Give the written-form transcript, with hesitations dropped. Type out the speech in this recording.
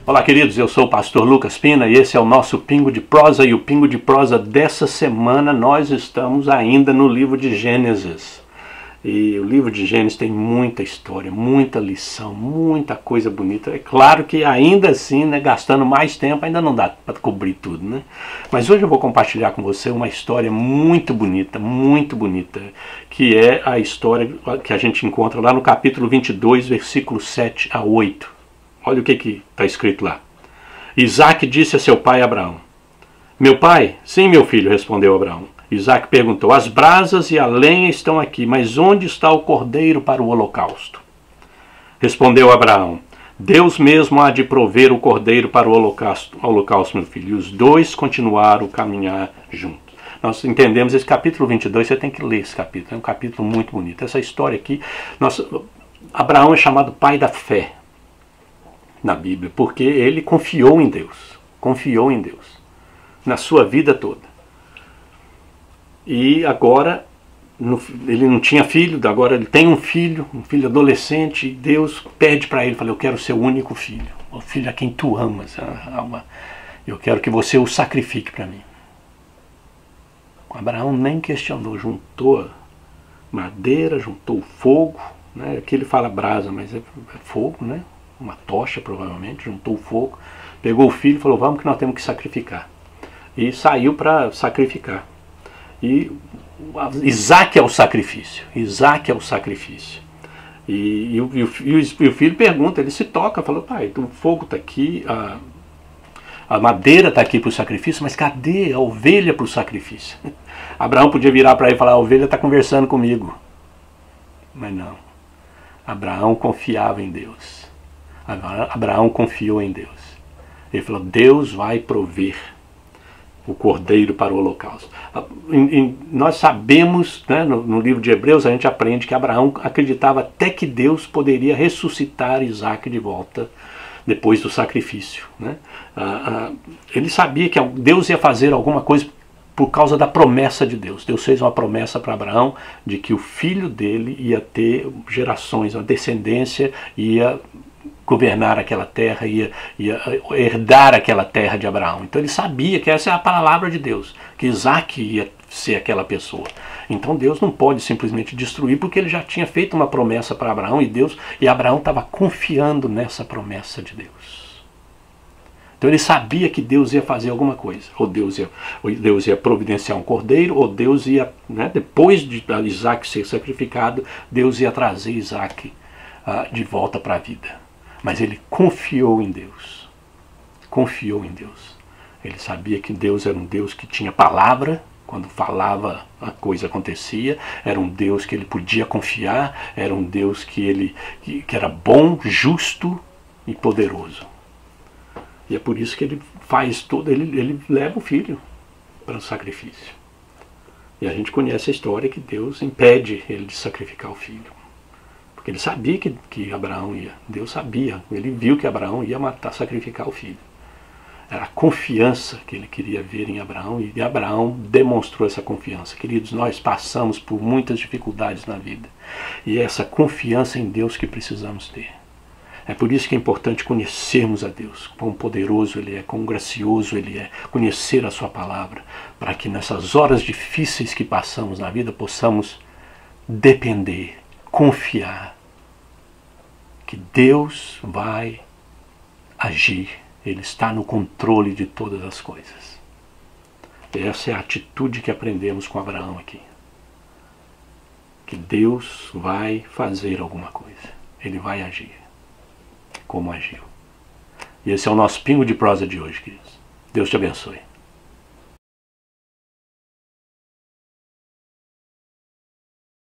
Olá, queridos, eu sou o pastor Lucas Pina e esse é o nosso Pingo de Prosa, e o Pingo de Prosa dessa semana nós estamos ainda no livro de Gênesis. E o livro de Gênesis tem muita história, muita lição, muita coisa bonita. É claro que ainda assim, né, gastando mais tempo, ainda não dá para cobrir tudo, né? Mas hoje eu vou compartilhar com você uma história muito bonita, que é a história que a gente encontra lá no capítulo 22, versículos 7 a 8. Olha o que está escrito lá. Isaac disse a seu pai Abraão: Meu pai? Sim, meu filho, respondeu Abraão. Isaac perguntou: As brasas e a lenha estão aqui, mas onde está o cordeiro para o holocausto? Respondeu Abraão: Deus mesmo há de prover o cordeiro para o holocausto, meu filho. E os dois continuaram a caminhar juntos. Nós entendemos esse capítulo 22, você tem que ler esse capítulo, é um capítulo muito bonito. Essa história aqui, Abraão é chamado pai da fé na Bíblia, porque ele confiou em Deus, na sua vida toda. E agora, ele não tinha filho, agora ele tem um filho adolescente, e Deus pede para ele, fala: eu quero ser o único filho, o filho a quem tu amas, eu quero que você o sacrifique para mim. Abraão nem questionou, juntou madeira, juntou fogo, né? Aqui ele fala brasa, mas é fogo, né? Uma tocha provavelmente, juntou o fogo, pegou o filho e falou: vamos que nós temos que sacrificar. E saiu para sacrificar. E Isaac é o sacrifício. E o filho pergunta, ele se toca, falou: pai, o fogo está aqui, a madeira está aqui para o sacrifício, mas cadê a ovelha para o sacrifício? Abraão podia virar para ele e falar: a ovelha está conversando comigo. Mas não. Abraão confiava em Deus. Abraão confiou em Deus. Ele falou: Deus vai prover o cordeiro para o holocausto. Nós sabemos, né, no livro de Hebreus, a gente aprende que Abraão acreditava até que Deus poderia ressuscitar Isaac de volta depois do sacrifício, né? Ele sabia que Deus ia fazer alguma coisa por causa da promessa de Deus. Deus fez uma promessa para Abraão de que o filho dele ia ter gerações, uma descendência, ia governar aquela terra, ia herdar aquela terra de Abraão. Então ele sabia que essa é a palavra de Deus, que Isaac ia ser aquela pessoa. Então Deus não pode simplesmente destruir, porque ele já tinha feito uma promessa para Abraão, e Abraão estava confiando nessa promessa de Deus. Então ele sabia que Deus ia fazer alguma coisa. Ou Deus ia providenciar um cordeiro, ou Deus ia, né, depois de Isaac ser sacrificado, Deus ia trazer Isaac de volta para a vida. Mas ele confiou em Deus. Ele sabia que Deus era um Deus que tinha palavra. Quando falava, a coisa acontecia. Era um Deus que ele podia confiar. Era um Deus que era bom, justo e poderoso. E é por isso que ele faz tudo, ele leva o filho para o sacrifício. E a gente conhece a história que Deus impede ele de sacrificar o filho. Porque ele sabia que Abraão ia. Deus sabia, ele viu que Abraão ia sacrificar o filho. Era a confiança que ele queria ver em Abraão, e Abraão demonstrou essa confiança. Queridos, nós passamos por muitas dificuldades na vida. E é essa confiança em Deus que precisamos ter. É por isso que é importante conhecermos a Deus, quão poderoso Ele é, quão gracioso Ele é, conhecer a Sua palavra, para que nessas horas difíceis que passamos na vida possamos depender, confiar que Deus vai agir, Ele está no controle de todas as coisas. Essa é a atitude que aprendemos com Abraão aqui. Que Deus vai fazer alguma coisa, Ele vai agir. Como agiu. E esse é o nosso Pingo de Prosa de hoje, queridos. Deus te abençoe.